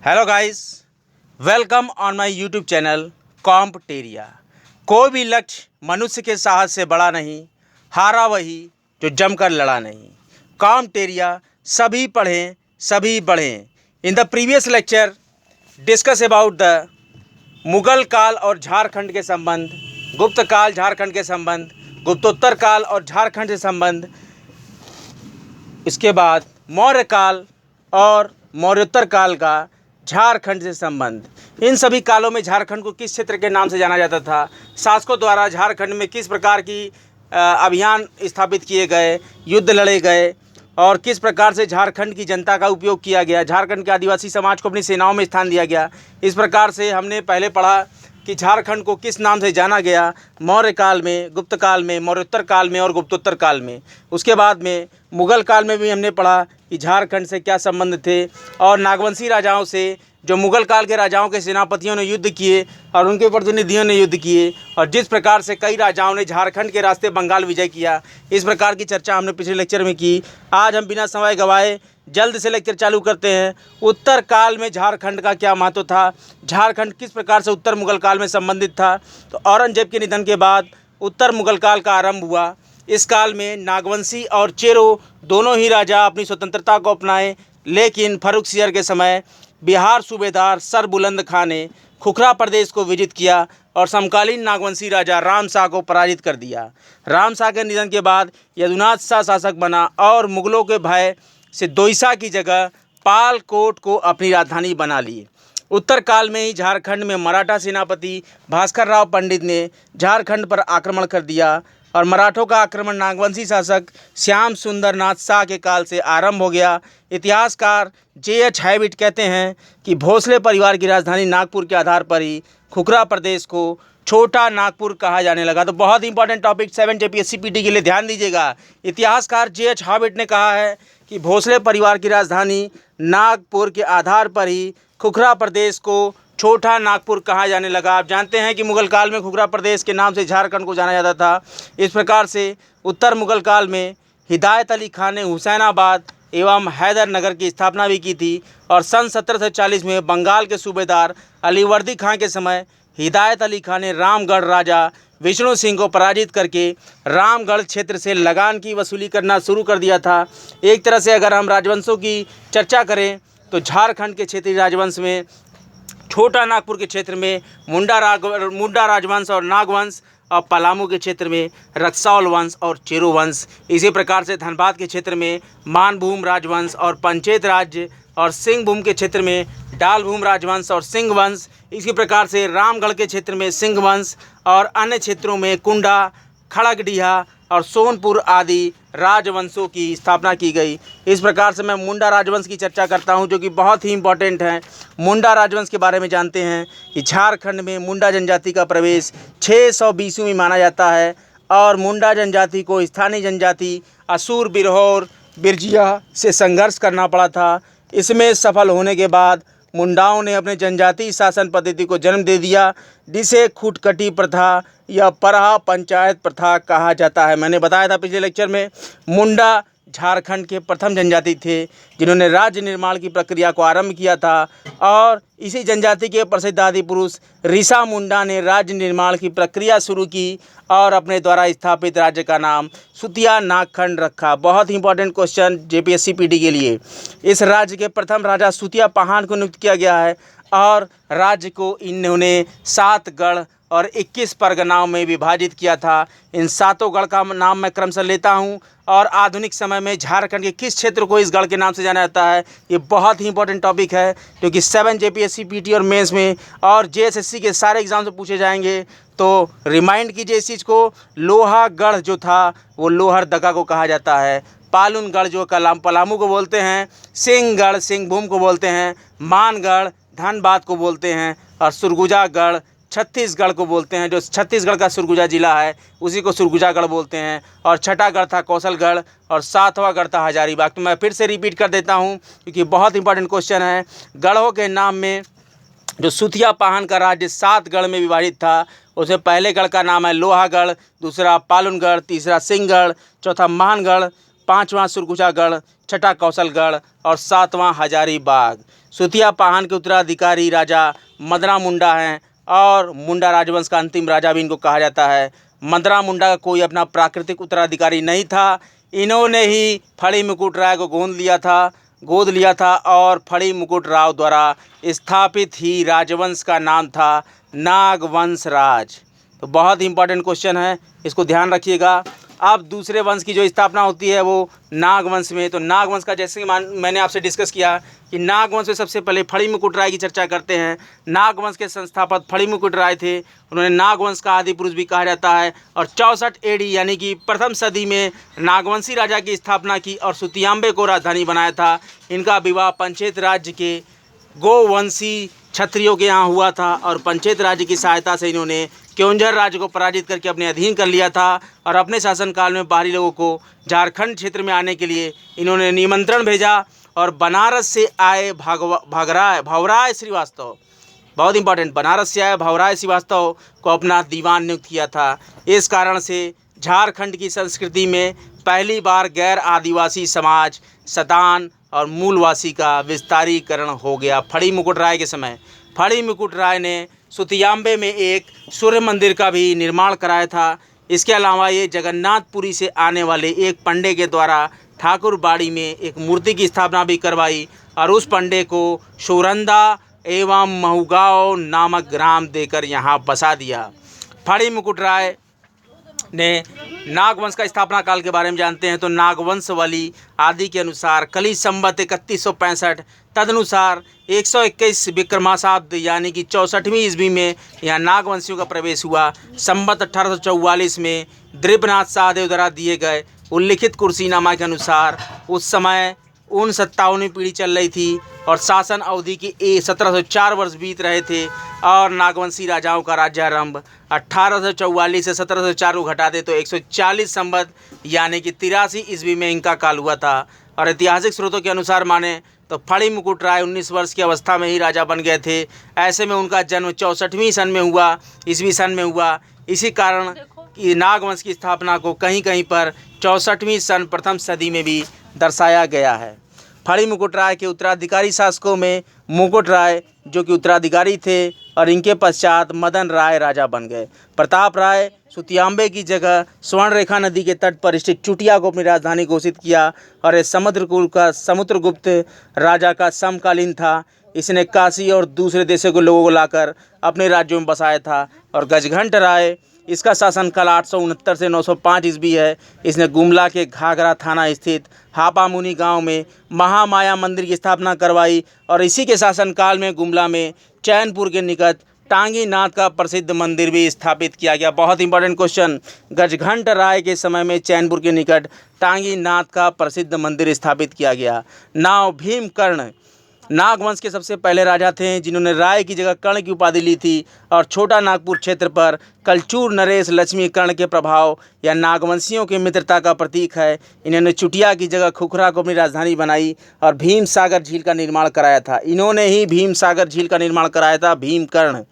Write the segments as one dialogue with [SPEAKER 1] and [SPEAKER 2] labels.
[SPEAKER 1] Hello guys, welcome on my YouTube channel Compteria. कोई भी लक्ष्य मनुष्य के साहस से बड़ा नहीं, हारा वही जो जमकर लड़ा नहीं। कॉम्पटेरिया, सभी पढ़ें सभी बढ़ें। In the previous lecture discuss about the Mughal काल और झारखंड के संबंध, गुप्त काल झारखंड के संबंध, गुप्तोत्तर काल और झारखंड से संबंध, इसके बाद मौर्य काल और मौर्योत्तर काल का झारखंड से संबंध। इन सभी कालों में झारखंड को किस क्षेत्र के नाम से जाना जाता था, शासकों द्वारा झारखंड में किस प्रकार की अभियान स्थापित किए गए, युद्ध लड़े गए और किस प्रकार से झारखंड की जनता का उपयोग किया गया, झारखंड के आदिवासी समाज को अपनी सेनाओं में स्थान दिया गया। इस प्रकार से हमने पहले पढ़ा कि झारखंड को किस नाम से जाना गया मौर्य काल में, गुप्त काल में, मौर्योत्तर काल में और गुप्तोत्तर काल में। उसके बाद में मुगल काल में भी हमने पढ़ा कि झारखंड से क्या संबंध थे और नागवंशी राजाओं से, जो मुगल काल के राजाओं के सेनापतियों ने युद्ध किए और उनके प्रतिनिधियों ने युद्ध किए और जिस प्रकार से कई राजाओं ने झारखंड के रास्ते बंगाल विजय किया। इस प्रकार की चर्चा हमने पिछले लेक्चर में की। आज हम बिना समय गंवाए जल्द से लेक्चर चालू करते हैं। उत्तर काल में झारखंड का क्या महत्व था, झारखंड किस प्रकार से उत्तर मुगल काल में संबंधित था। तो औरंगजेब के निधन के बाद उत्तर मुगल काल का आरंभ हुआ। इस काल में नागवंशी और चेरो दोनों ही राजा अपनी स्वतंत्रता को अपनाए, लेकिन फर्रुखसियर के समय बिहार सूबेदार सर बुलंद खां ने खुखरा प्रदेश को विजित किया और समकालीन नागवंशी राजा राम शाह को पराजित कर दिया। राम शाह के निधन के बाद यदुनाथ शाह शासक बना और मुगलों के भय से दोईसा की जगह पालकोट को अपनी राजधानी बना ली। उत्तर काल में ही झारखंड में मराठा सेनापति भास्कर राव पंडित ने झारखंड पर आक्रमण कर दिया और मराठों का आक्रमण नागवंशी शासक श्याम सुंदर नाथ शाह के काल से आरंभ हो गया। इतिहासकार J.H. हैविट कहते हैं कि भोसले परिवार की राजधानी नागपुर के आधार पर ही खुखरा प्रदेश को छोटा नागपुर कहा जाने लगा। तो बहुत इंपॉर्टेंट टॉपिक 7 JPSC-PT के लिए ध्यान दीजिएगा। इतिहासकार J.H. हैविट ने कहा है कि भोसले परिवार की राजधानी नागपुर के आधार पर ही खुखरा प्रदेश को छोटा नागपुर कहा जाने लगा। आप जानते हैं कि मुगल काल में खुखरा प्रदेश के नाम से झारखंड को जाना जाता था। इस प्रकार से उत्तर मुगल काल में हिदायत अली खान ने हुसैनाबाद एवं हैदर नगर की स्थापना भी की थी और सन 1740 में बंगाल के सूबेदार अलीवर्दी खां के समय हिदायत अली खान ने रामगढ़ राजा विष्णु सिंह को पराजित करके रामगढ़ क्षेत्र से लगान की वसूली करना शुरू कर दिया था। एक तरह से अगर हम राजवंशों की चर्चा करें तो झारखंड के क्षेत्रीय राजवंश में छोटा नागपुर के क्षेत्र में मुंडा राजवंश और नागवंश और पलामू के क्षेत्र में रक्सौल वंश और चेरो वंश। इसी प्रकार से धनबाद के क्षेत्र में मानभूम राजवंश और पंचेत राज्य और सिंहभूम के क्षेत्र में डालभूम राजवंश और सिंह वंश। इसी प्रकार से रामगढ़ के क्षेत्र में सिंह वंश और अन्य क्षेत्रों में कुंडा, खड़गडीहा और सोनपुर आदि राजवंशों की स्थापना की गई। इस प्रकार से मैं मुंडा राजवंश की चर्चा करता हूं, जो कि बहुत ही इंपॉर्टेंट है। मुंडा राजवंश के बारे में जानते हैं कि झारखंड में मुंडा जनजाति का प्रवेश 620 में माना जाता है और मुंडा जनजाति को स्थानीय जनजाति असुर, बिरहोर, बिरजिया से संघर्ष करना पड़ा था। इसमें सफल होने के बाद मुंडाओं ने अपने जनजातीय शासन पद्धति को जन्म दे दिया, जिसे खुटकटी प्रथा या परहा पंचायत प्रथा कहा जाता है। मैंने बताया था पिछले लेक्चर में, मुंडा झारखंड के प्रथम जनजाति थे जिन्होंने राज्य निर्माण की प्रक्रिया को आरंभ किया था और इसी जनजाति के प्रसिद्ध आदि पुरुष ऋषा मुंडा ने राज्य निर्माण की प्रक्रिया शुरू की और अपने द्वारा स्थापित राज्य का नाम सुतिया नागखंड रखा। बहुत ही इंपॉर्टेंट क्वेश्चन JPSC-PT के लिए। इस राज्य के प्रथम राजा सुतिया पाहान को नियुक्त किया गया है और राज्य को इन्होंने 7 गढ़ और 21 परगनाओं में विभाजित किया था। इन 7 गढ़ का नाम मैं क्रमशः लेता हूं और आधुनिक समय में झारखंड के किस क्षेत्र को इस गढ़ के नाम से जाना जाता है, ये बहुत ही इंपॉर्टेंट टॉपिक है, क्योंकि 7 JPSC-PT और मेंस में और JSSC के सारे एग्जाम से पूछे जाएंगे। तो रिमाइंड कीजिए इस चीज़ को। लोहागढ़ जो था वो लोहरदगा को कहा जाता है। पालुनगढ़ जो पलामू को बोलते हैं, सिंहगढ़ सिंहभूम को बोलते हैं, मानगढ़ धनबाद को बोलते हैं और सुरगुजागढ़ छत्तीसगढ़ को बोलते हैं। जो छत्तीसगढ़ का सुरगुजा जिला है उसी को सुरगुजागढ़ बोलते हैं। और छठा गढ़ था कौशलगढ़ और 7वां गढ़ था हजारीबाग। तो मैं फिर से रिपीट कर देता हूं क्योंकि बहुत इंपॉर्टेंट क्वेश्चन है। गढ़ों के नाम में जो सुतिया पाहन का राज्य 7 गढ़ में विभाजित था, उसमें पहले गढ़ का नाम है लोहागढ़, दूसरा पालुनगढ़, तीसरा सिंहगढ़, चौथा मानगढ़, 5वां सुरगुजागढ़, छठा कौशलगढ़ और 7वां हजारीबाग। सुतिया पाहन के उत्तराधिकारी राजा मदरा मुंडा हैं और मुंडा राजवंश का अंतिम राजा भी इनको कहा जाता है। मदरा मुंडा का कोई अपना प्राकृतिक उत्तराधिकारी नहीं था। इन्होंने ही फड़ी मुकुट राय को गोद लिया था और फड़ी मुकुट राव द्वारा स्थापित ही राजवंश का नाम था नागवंश राज। तो बहुत ही इंपॉर्टेंट क्वेश्चन है, इसको ध्यान रखिएगा। अब दूसरे वंश की जो स्थापना होती है वो नागवंश में। तो नागवंश का जैसे मैंने आपसे डिस्कस किया कि नागवंश में सबसे पहले फड़ी मुकुट राय की चर्चा करते हैं। नागवंश के संस्थापक फड़ी मुकुट राय थे। उन्होंने नागवंश का आदि पुरुष भी कहा जाता है और 64 एडी यानी कि प्रथम सदी में नागवंशी राजा की स्थापना की और सुतियांबे को राजधानी बनाया था। इनका विवाह पंचेत राज्य के गोवंशी क्षत्रियों के यहाँ हुआ था और पंचेत राज्य की सहायता से इन्होंने क्योंझर राज्य को पराजित करके अपने अधीन कर लिया था और अपने शासनकाल में बाहरी लोगों को झारखंड क्षेत्र में आने के लिए इन्होंने निमंत्रण भेजा और बनारस से आए भावराय श्रीवास्तव, बहुत इंपॉर्टेंट, बनारस से आए भावराय श्रीवास्तव को अपना दीवान नियुक्त किया था। इस कारण से झारखंड की संस्कृति में पहली बार गैर आदिवासी समाज, सतान और मूलवासी का विस्तारीकरण हो गया फड़ी मुकुट राय के समय। फड़ी मुकुट राय ने सुतियांबे में एक सूर्य मंदिर का भी निर्माण कराया था। इसके अलावा ये जगन्नाथपुरी से आने वाले एक पंडे के द्वारा ठाकुरबाड़ी में एक मूर्ति की स्थापना भी करवाई और उस पंडे को शोरंदा एवं महुगांव नामक ग्राम देकर यहाँ बसा दिया। फड़ी मुकुट राय ने नागवंश का स्थापना काल के बारे में जानते हैं तो नागवंश वाली आदि के अनुसार कली संवत 3165 तदनुसार 121 विक्रमाशाब्द यानी कि 64वीं ईस्वी में यहाँ नागवंशियों का प्रवेश हुआ। संवत 1844 में द्रिपनाथ शाहदेव द्वारा दिए गए उल्लिखित कुर्सीनामा के अनुसार उस समय 57वीं पीढ़ी चल रही थी और शासन अवधि की 1704 वर्ष बीत रहे थे और नागवंशी राजाओं का राज्यारंभ 1844 से 1704 को घटा दे तो 140 संवत यानी कि 83 ईस्वी में इनका काल हुआ था। और ऐतिहासिक स्रोतों के अनुसार माने तो फड़ी मुकुट राय 19 वर्ष की अवस्था में ही राजा बन गए थे। ऐसे में उनका जन्म 64वीं सन में हुआ, ईस्वी सन में हुआ। इसी कारण कि नागवंश की स्थापना को कहीं कहीं पर 64वीं सन प्रथम सदी में भी दर्शाया गया है। फड़ी मुकुट राय के उत्तराधिकारी शासकों में मुकुट राय जो कि उत्तराधिकारी थे और इनके पश्चात मदन राय राजा बन गए। प्रताप राय सुतियांबे की जगह स्वर्णरेखा नदी के तट पर स्थित चुटिया को अपनी राजधानी घोषित किया और यह समुद्रगुप्त राजा का समकालीन था। इसने काशी और दूसरे देशों के लोगों को लाकर अपने राज्यों में बसाया था। और गजघंट राय, इसका शासनकाल 869 से 905 ईस्वी है। इसने गुमला के घाघरा थाना स्थित हापामुनि गांव में महामाया मंदिर की स्थापना करवाई और इसी के शासनकाल में गुमला में चैनपुर के निकट टांगी नाथ का प्रसिद्ध मंदिर भी स्थापित किया गया। बहुत इंपॉर्टेंट क्वेश्चन, गजघंट राय के समय में चैनपुर के निकट टांगी नाथ का प्रसिद्ध मंदिर स्थापित किया गया। नाव भीमकर्ण नागवंश के सबसे पहले राजा थे जिन्होंने राय की जगह कर्ण की उपाधि ली थी और छोटा नागपुर क्षेत्र पर कलचूर नरेश लक्ष्मी कर्ण के प्रभाव या नागवंशियों की मित्रता का प्रतीक है। इन्होंने चुटिया की जगह खुखरा को अपनी राजधानी बनाई और भीम सागर झील का निर्माण कराया था। इन्होंने ही भीम सागर झील का निर्माण कराया था, भीमकर्ण।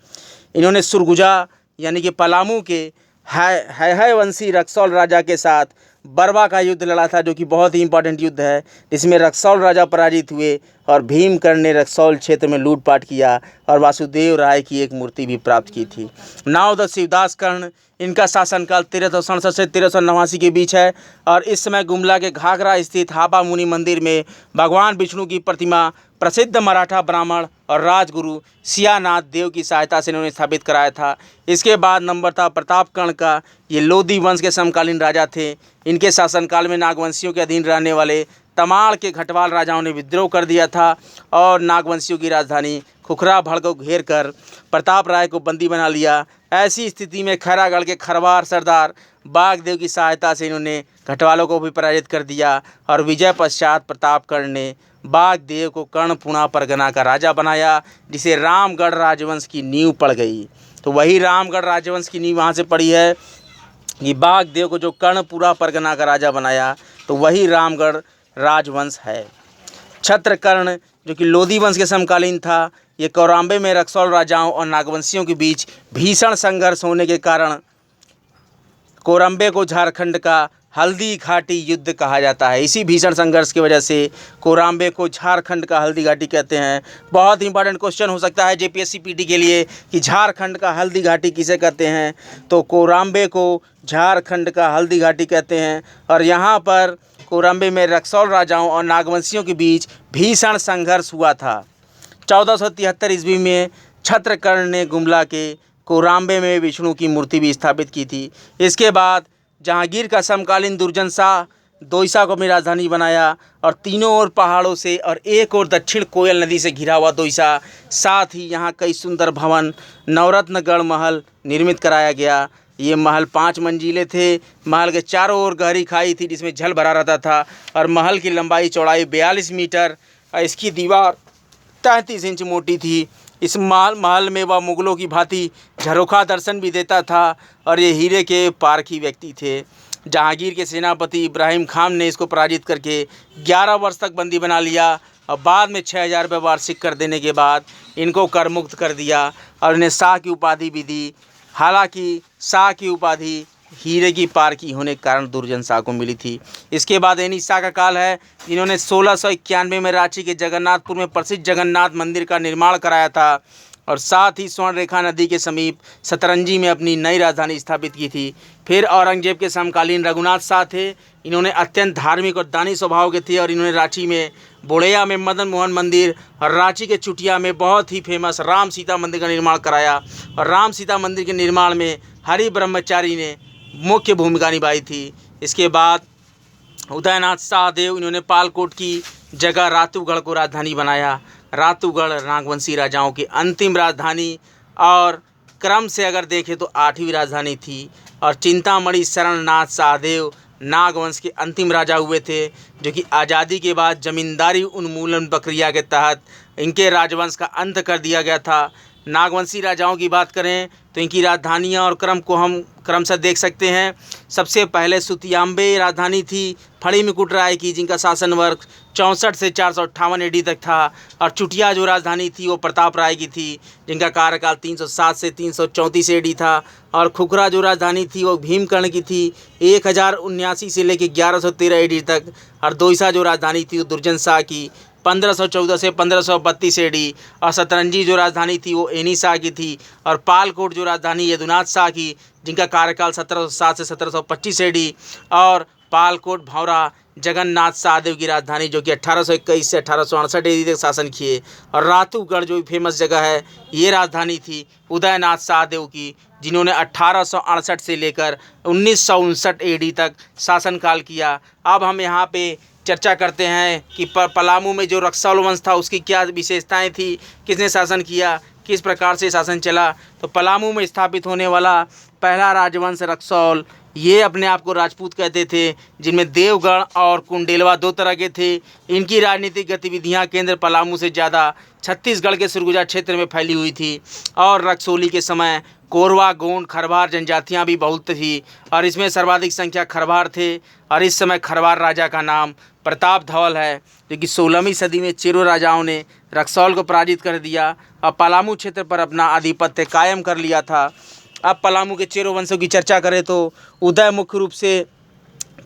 [SPEAKER 1] इन्होंने सुरगुजा यानी कि पलामू के है वंशी रक्सौल राजा के साथ बरवा का युद्ध लड़ा था जो कि बहुत ही इंपॉर्टेंट युद्ध है, जिसमें रक्सौल राजा पराजित हुए और भीमकर्ण ने रक्सौल क्षेत्र में लूटपाट किया और वासुदेव राय की एक मूर्ति भी प्राप्त की थी। नावद शिवदास कर्ण, इनका शासनकाल 1367 से 1389 के बीच है और इस समय गुमला के घाघरा स्थित हापा मुनि मंदिर में भगवान विष्णु की प्रतिमा प्रसिद्ध मराठा ब्राह्मण और राजगुरु सियानाथ देव की सहायता से इन्होंने स्थापित कराया था। इसके बाद नंबर था प्रताप कर्ण का। ये लोधी वंश के समकालीन राजा थे। इनके शासनकाल में नागवंशियों के अधीन रहने वाले तमाड़ के घटवाल राजाओं ने विद्रोह कर दिया था और नागवंशियों की राजधानी खुखराभड़ को घेर कर प्रताप राय को बंदी बना लिया। ऐसी स्थिति में खैरागढ़ के खरवार सरदार बागदेव की सहायता से इन्होंने घटवालों को भी पराजित कर दिया और विजय पश्चात प्रतापगढ़ ने बागदेव को कर्णपुरा परगना का राजा बनाया, जिसे रामगढ़ राजवंश की नींव पड़ गई। तो वही रामगढ़ राजवंश की नींव वहाँ से पड़ी है कि बागदेव को जो कर्णपुरा परगना का राजा बनाया तो वही रामगढ़ राजवंश है। छत्रकर्ण जो कि लोधी वंश के समकालीन था, ये कौराम्बे में रक्सौल राजाओं और नागवंशियों के बीच भीषण संघर्ष होने के कारण कोरम्बे को झारखंड का हल्दी घाटी युद्ध कहा जाता है। इसी भीषण संघर्ष की वजह से कोराम्बे को झारखंड का हल्दी घाटी कहते हैं। बहुत इंपॉर्टेंट क्वेश्चन हो सकता है जेपीएससी पीटी के लिए कि झारखंड का हल्दी घाटी किसे कहते हैं, तो कोराम्बे को झारखंड का हल्दी घाटी कहते हैं। और यहाँ पर कोराम्बे में रक्सौल राजाओं और नागवंशियों के बीच भीषण संघर्ष हुआ था। 1473 ईस्वी में छत्रकर्ण ने गुमला के कोराम्बे में विष्णु की मूर्ति भी स्थापित की थी। इसके बाद जहांगीर का समकालीन दुर्जन शाह दोईसा को अपनी राजधानी बनाया और तीनों ओर पहाड़ों से और एक ओर दक्षिण कोयल नदी से घिरा हुआ दोईसा, साथ ही यहाँ कई सुंदर भवन नवरत्नगढ़ महल निर्मित कराया गया। ये महल 5 मंजिले थे। महल के चारों ओर गहरी खाई थी जिसमें जल भरा रहता था और महल की लंबाई चौड़ाई 42 मीटर और इसकी दीवार 33 इंच मोटी थी। इस महल में वह मुगलों की भांति झरोखा दर्शन भी देता था और ये हीरे के पारखी व्यक्ति थे। जहांगीर के सेनापति इब्राहिम खान ने इसको पराजित करके 11 वर्ष तक बंदी बना लिया और बाद में 6000 रुपये वार्षिक कर देने के बाद इनको कर मुक्त कर दिया और इन्हें शाह की उपाधि भी दी। हालांकि शाह की उपाधि हीरे की पारखी होने के कारण दुर्जन शाह को मिली थी। इसके बाद एनी शाह का काल है। इन्होंने 1691 में रांची के जगन्नाथपुर में प्रसिद्ध जगन्नाथ मंदिर का निर्माण कराया था और साथ ही स्वर्णरेखा नदी के समीप सतरंजी में अपनी नई राजधानी स्थापित की थी। फिर औरंगजेब के समकालीन रघुनाथ शाह थे। इन्होंने अत्यंत धार्मिक और दानी स्वभाव के थे और इन्होंने रांची में बोड़ैया में मदन मोहन मंदिर और रांची के चुटिया में बहुत ही फेमस राम सीता मंदिर का निर्माण कराया और राम सीता मंदिर के निर्माण में हरि ब्रह्मचारी ने मुख्य भूमिका निभाई थी। इसके बाद उदयनाथ शाहदेव इन्होंने पालकोट की जगह रातूगढ़ को राजधानी बनाया। रातूगढ़ नागवंशी राजाओं की अंतिम राजधानी और क्रम से अगर देखें तो 8वीं राजधानी थी। और चिंतामणि शरणनाथ शाहदेव नागवंश के अंतिम राजा हुए थे जो कि आज़ादी के बाद जमींदारी उन्मूलन प्रक्रिया के तहत इनके राजवंश का अंत कर दिया गया था। नागवंशी राजाओं की बात करें तो इनकी राजधानियां और क्रम को हम क्रमशः देख सकते हैं। सबसे पहले सुतियांबे राजधानी थी फड़ी मुकुट राय की, जिनका शासन वर्ष 64 से 458 एडी तक था। और चुटिया जो राजधानी थी वो प्रताप राय की थी, जिनका कार्यकाल 307 से 334 एडी था। और खुखरा जो राजधानी थी वो भीमकर्ण की थी 1079 से लेकर 1113 एडी तक। और दोईसा जो राजधानी थी वो दुर्जन शाह की 1514 से 1532 एडी। और सतरंजी जो राजधानी थी वो एनी शाह की थी। और पालकोट जो राजधानी यदुनाथ शाह की, जिनका कार्यकाल 1707 से 1725 एडी। और पालकोट भौरा जगन्नाथ शाहदेव की राजधानी जो कि 1821 से 1868 एडी तक शासन किए। और रातूगढ़ जो फेमस जगह है ये राजधानी थी उदयनाथ शाहदेव की, जिन्होंने 1868 से लेकर 1959 एडी तक शासनकाल किया। अब हम यहाँ पे चर्चा करते हैं कि पलामू में जो रक्सौल वंश था उसकी क्या विशेषताएं थी, किसने शासन किया, किस प्रकार से शासन चला। तो पलामू में स्थापित होने वाला पहला राजवंश रक्सौल, ये अपने आप को राजपूत कहते थे, जिनमें देवगढ़ और कुंडेलवा 2 तरह के थे। इनकी राजनीतिक गतिविधियां केंद्र पलामू से ज़्यादा छत्तीसगढ़ के सरगुजा क्षेत्र में फैली हुई थी। और रक्सौली के समय कोरवा, गोंड, खरवार जनजातियां भी बहुत थी और इसमें सर्वाधिक संख्या खरवार थे। और इस समय खरवार राजा का नाम प्रताप धवल है, जो कि 16वीं सदी में चेरो राजाओं ने रक्सौल को पराजित कर दिया और पलामू क्षेत्र पर अपना आधिपत्य कायम कर लिया था। अब पलामू के चेरो वंशों की चर्चा करें तो उदय मुख्य रूप से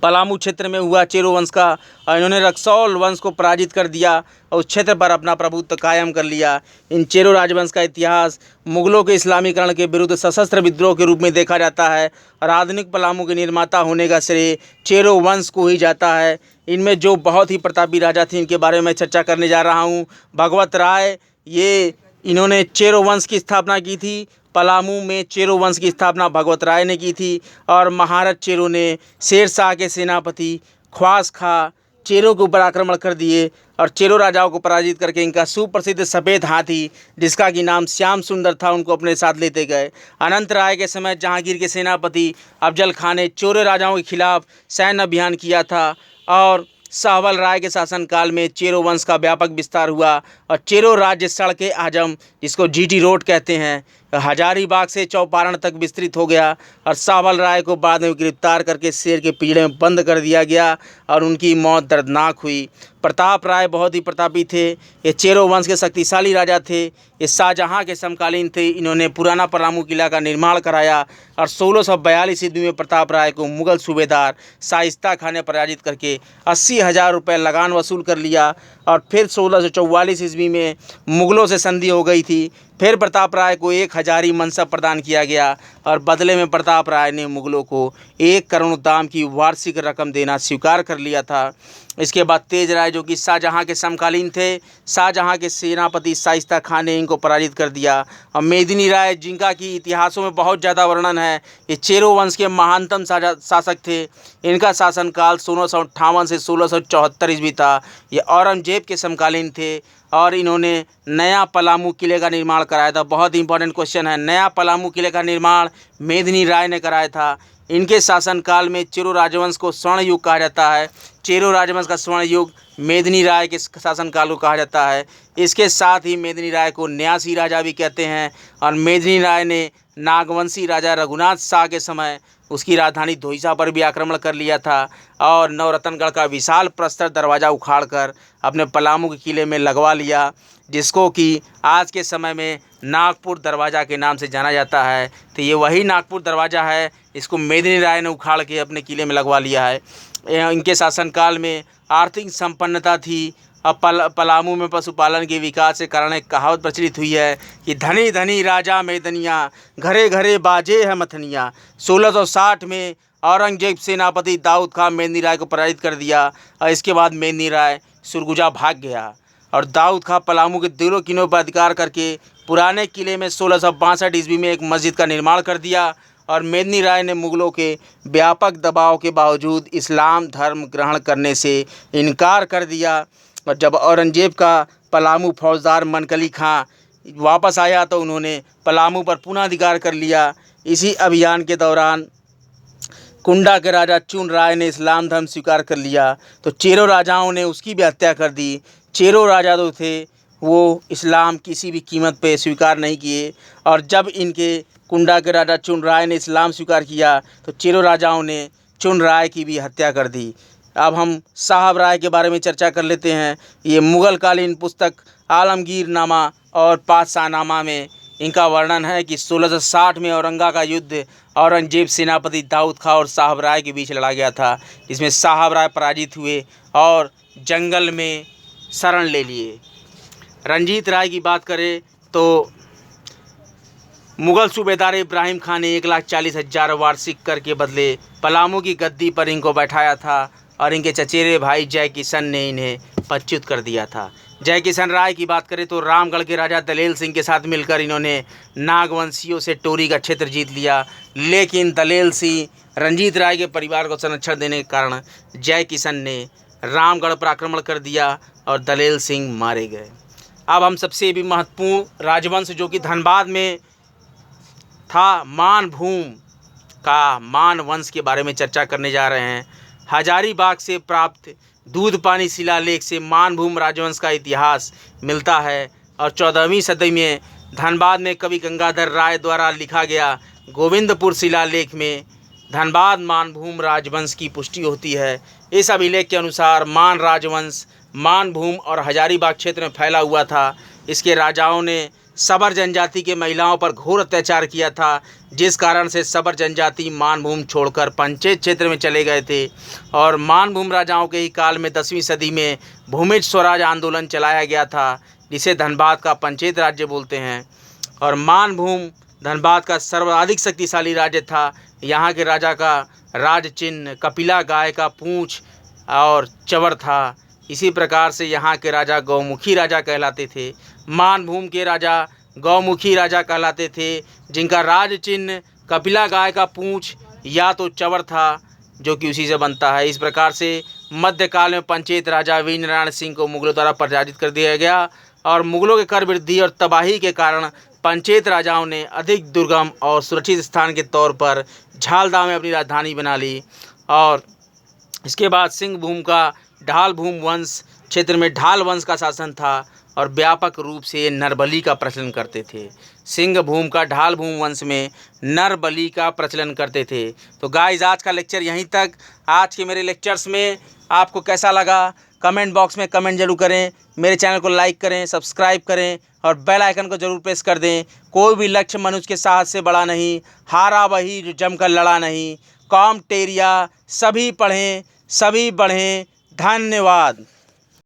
[SPEAKER 1] पलामू क्षेत्र में हुआ चेरो वंश का, और इन्होंने रक्सौल वंश को पराजित कर दिया और उस क्षेत्र पर अपना प्रभुत्व कायम कर लिया। इन चेरो राजवंश का इतिहास मुगलों के इस्लामीकरण के विरुद्ध सशस्त्र विद्रोह के रूप में देखा जाता है और आधुनिक पलामू के निर्माता होने का श्रेय चेरो वंश को ही जाता है। इनमें जो बहुत ही प्रतापी राजा थे इनके बारे में चर्चा करने जा रहा हूँ। भगवत राय, ये इन्होंने चेरो वंश की स्थापना की थी। पलामू में चेरो वंश की स्थापना भगवत राय ने की थी। और महाराज चेरो ने शेरशाह के सेनापति ख्वास खा चेरो के ऊपर आक्रमण कर दिए और चेरो राजाओं को पराजित करके इनका सुप्रसिद्ध सफ़ेद हाथी, जिसका कि नाम श्याम सुंदर था, उनको अपने साथ लेते गए। अनंत राय के समय जहांगीर के सेनापति अफजल खान ने चेरो राजाओं के खिलाफ सैन्य अभियान किया था। और सावल राय के शासनकाल में चेरो वंश का व्यापक विस्तार हुआ और चेरो राज्य सड़क आजम, जिसको जीटी रोड कहते हैं, हजारीबाग से चौपारण तक विस्तृत हो गया और सावल राय को बाद में गिरफ्तार करके शेर के पिंजड़े में बंद कर दिया गया और उनकी मौत दर्दनाक हुई। प्रताप राय बहुत ही प्रतापी थे। ये चेरो वंश के शक्तिशाली राजा थे। ये शाहजहाँ के समकालीन थे। इन्होंने पुराना पलामू किला का निर्माण कराया और 1642 ईस्वी में प्रताप राय को मुगल सूबेदार शाइस्ता खान ने पराजित करके 80,000 रुपये लगान वसूल कर लिया। और फिर 1644 ईस्वी में मुगलों से संधि हो गई थी। फिर प्रताप राय को 1,000 मनसब प्रदान किया गया और बदले में प्रताप राय ने मुगलों को 1 करोड़ दाम की वार्षिक रकम देना स्वीकार कर लिया था। इसके बाद तेज राय जो कि शाहजहाँ के समकालीन थे, शाहजहाँ के सेनापति शाइस्ता खान ने इनको पराजित कर दिया। और मेदिनी राय जिनका कि इतिहासों में बहुत ज़्यादा वर्णन है, ये चेरो वंश के महानतम शासक थे। इनका शासनकाल 1658 से 1674 ईस्वी था। ये औरंगजेब के समकालीन थे और इन्होंने नया पलामू किले का निर्माण कराया था। बहुत इंपॉर्टेंट क्वेश्चन है, नया पलामू किले का निर्माण मेदिनी राय ने कराया था। इनके शासनकाल में चेरो राजवंश को स्वर्ण युग कहा जाता है। चेरो राजवंश का स्वर्ण युग मेदिनी राय के शासनकाल को कहा जाता है। इसके साथ ही मेदिनी राय को न्यासी राजा भी कहते हैं। और मेदिनी राय ने नागवंशी राजा रघुनाथ शाह के समय उसकी राजधानी धोईसा पर भी आक्रमण कर लिया था और नवरत्नगढ़ का विशाल प्रस्तर दरवाज़ा उखाड़कर अपने पलामू के किले में लगवा लिया, जिसको कि आज के समय में नागपुर दरवाज़ा के नाम से जाना जाता है। तो ये वही नागपुर दरवाज़ा है, इसको मेदिनी राय ने उखाड़ के अपने किले में लगवा लिया है। इनके शासनकाल में आर्थिक संपन्नता थी। अब पलामू में पशुपालन के विकास के कारण एक कहावत प्रचलित हुई है कि धनी धनी राजा मेदनिया, घरे घरे बाजे है मथनिया। 1660 में औरंगजेब सेनापति दाऊद खान मेदिनी राय को पराजित कर दिया और इसके बाद मेदिनी राय सुरगुजा भाग गया और दाऊद खान पलामू के दिलों किलों पर अधिकार करके पुराने किले में 1662 ईस्वी में एक मस्जिद का निर्माण कर दिया। और मेदिनी राय ने मुगलों के व्यापक दबाव के बावजूद इस्लाम धर्म ग्रहण करने से इनकार कर दिया। और जब औरंगजेब का पलामू फौजदार मनकली खां वापस आया तो उन्होंने पलामू पर पुनः अधिकार कर लिया। इसी अभियान के दौरान कुंडा के राजा चुन राय ने इस्लाम धर्म स्वीकार कर लिया तो चेरो राजाओं ने उसकी भी हत्या कर दी। चेरो राजा जो थे वो इस्लाम किसी भी कीमत पे स्वीकार नहीं किए और जब इनके कुंडा के राजा चुन राय ने इस्लाम स्वीकार किया तो चेरो राजाओं ने चुन राय की भी हत्या कर दी। अब हम साहब राय के बारे में चर्चा कर लेते हैं। ये मुग़ल कालीन पुस्तक आलमगीर नामा और पातशाहनामा में इनका वर्णन है कि 1660 में औरंगा का युद्ध औरंगजेब सेनापति दाऊद खां और साहब राय के बीच लड़ा गया था। इसमें साहब राय पराजित हुए और जंगल में शरण ले लिए। रंजीत राय की बात करें तो मुग़ल सूबेदार इब्राहिम खान ने 1,40,000 वार्षिक कर के बदले पलामू की गद्दी पर इनको बैठाया था और इनके चचेरे भाई जय किशन ने इन्हें पदच्युत कर दिया था। जय किशन राय की बात करें तो रामगढ़ के राजा दलेल सिंह के साथ मिलकर इन्होंने नागवंशियों से टोरी का क्षेत्र जीत लिया, लेकिन दलेल सिंह रंजीत राय के परिवार को संरक्षण देने के कारण जय किशन ने रामगढ़ पर आक्रमण कर दिया और दलेल सिंह मारे गए। अब हम सबसे भी महत्वपूर्ण राजवंश जो कि धनबाद में था, मानभूम का मान वंश के बारे में चर्चा करने जा रहे हैं। हजारीबाग से प्राप्त दूध पानी शिलालेख से मानभूम राजवंश का इतिहास मिलता है और 14वीं सदी में धनबाद में कवि गंगाधर राय द्वारा लिखा गया गोविंदपुर शिलालेख में धनबाद मानभूम राजवंश की पुष्टि होती है। इस अभिलेख के अनुसार मान राजवंश मानभूम और हजारीबाग क्षेत्र में फैला हुआ था। इसके राजाओं ने सबर जनजाति के महिलाओं पर घोर अत्याचार किया था, जिस कारण से सबर जनजाति मानभूम छोड़कर पंचेत क्षेत्र में चले गए थे। और मानभूम राजाओं के ही काल में 10वीं सदी में भूमिज स्वराज आंदोलन चलाया गया था, जिसे धनबाद का पंचेत राज्य बोलते हैं। और मानभूम धनबाद का सर्वाधिक शक्तिशाली राज्य था। यहाँ के राजा का राज चिन्ह कपिला गाय का पूंछ और चवर था। इसी प्रकार से यहाँ के राजा गौमुखी राजा कहलाते थे। मानभूम के राजा गौमुखी राजा कहलाते थे, जिनका राज चिन्ह कपिला गाय का पूंछ या तो चवर था, जो कि उसी से बनता है। इस प्रकार से मध्यकाल में पंचेत राजा वीरनारायण सिंह को मुगलों द्वारा पराजित कर दिया गया और मुगलों के कर वृद्धि और तबाही के कारण पंचेत राजाओं ने अधिक दुर्गम और सुरक्षित स्थान के तौर पर झालदा में अपनी राजधानी बना ली। और इसके बाद सिंह भूम का ढाल भूम वंश क्षेत्र में ढाल वंश का शासन था और व्यापक रूप से ये नरबलि का प्रचलन करते थे। सिंह भूम का ढाल भूम वंश में नरबलि का प्रचलन करते थे। तो गाइस आज का लेक्चर यहीं तक। आज के मेरे लेक्चर्स में आपको कैसा लगा कमेंट बॉक्स में कमेंट जरूर करें। मेरे चैनल को लाइक करें, सब्सक्राइब करें और बेल आइकन को जरूर प्रेस कर दें। कोई भी लक्ष्य मनुष्य के साहस से बड़ा नहीं, हारा वही जो जमकर लड़ा नहीं। कॉम्प्टेरिया सभी पढ़ें, सभी बढ़ें। धन्यवाद।